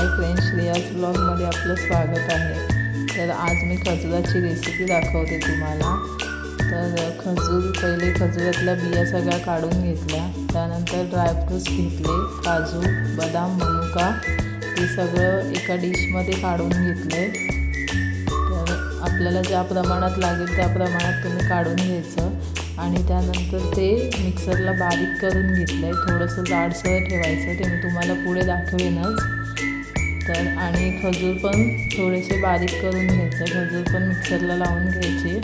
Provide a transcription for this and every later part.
Hi friends, Shreyas ब्लॉगमध्ये आपलं स्वागत आहे। तर आज मी खजुराची रेसिपी दाखवते तुम्हाला। तर पहिले खजुरातल्या बिया सगळ्या काढून घेतल्या, त्यानंतर ड्रायफ्रूट्स घेतले, काजू, बदाम, मनुका हे सगळं एका डिशमध्ये काढून घेतले। तर आपल्याला ज्या प्रमाणात लागेल त्या प्रमाणात तुम्ही काढून घ्यायचं आणि त्यानंतर ते मिक्सरला बारीक करून घेतलं आहे। थोडंसं जाडसर ठेवायचं, ते मी तुम्हाला पुढे दाखवेनच। तर आणि खजूर पण थोडेसे बारीक करून घ्यायचे, खजूर पण मिक्सरला लावून घ्यायचे।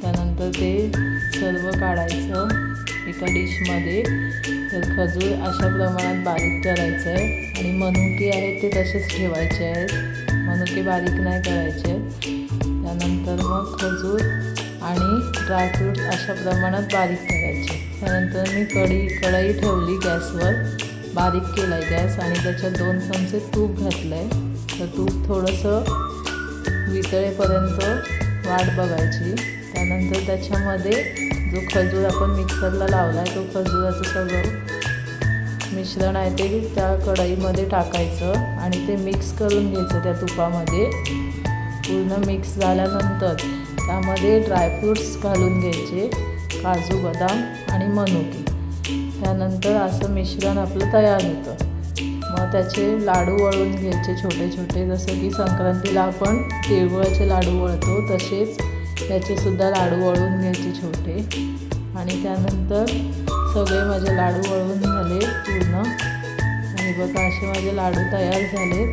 त्यानंतर ते सर्व काढायचं एका डिशमध्ये। तर खजूर अशा प्रमाणात बारीक करायचं आहे आणि मनुके आहेत ते तसेच ठेवायचे आहेत, मनुके बारीक नाही करायचे। त्यानंतर मग खजूर आणि ड्रायफ्रूट अशा प्रमाणात बारीक करायचे। त्यानंतर मी कढई ठेवली गॅसवर, बारीक केला आहे गॅस आणि त्याच्यात 2 चमचे तूप घातलं आहे। तर तूप थोडंसं वितळेपर्यंत वाट बघायची। त्यानंतर त्याच्यामध्ये जो खजूर आपण मिक्सरला लावला आहे तो खजुराचं सगळं मिश्रण आहे ते त्या कढईमध्ये टाकायचं आणि ते मिक्स करून घ्यायचं त्या तुपामध्ये। पूर्ण मिक्स झाल्यानंतर त्यामध्ये ड्रायफ्रूट्स घालून घ्यायचे, काजू, बदाम आणि मनुके। त्यानंतर असं मिश्रण आपलं तयार होतं। मग त्याचे लाडू वळून घ्यायचे छोटे छोटे, जसं की संक्रांतीला आपण तिळगुळाचे लाडू वळतो तसेच त्याचेसुद्धा लाडू वळून घ्यायचे छोटे। आणि त्यानंतर सगळे माझे लाडू वळून झाले पूर्ण आणि बघा असे माझे लाडू तयार झाले।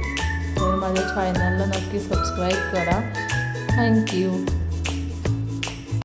तर माझ्या चॅनलला नक्की सबस्क्राईब करा। थँक्यू।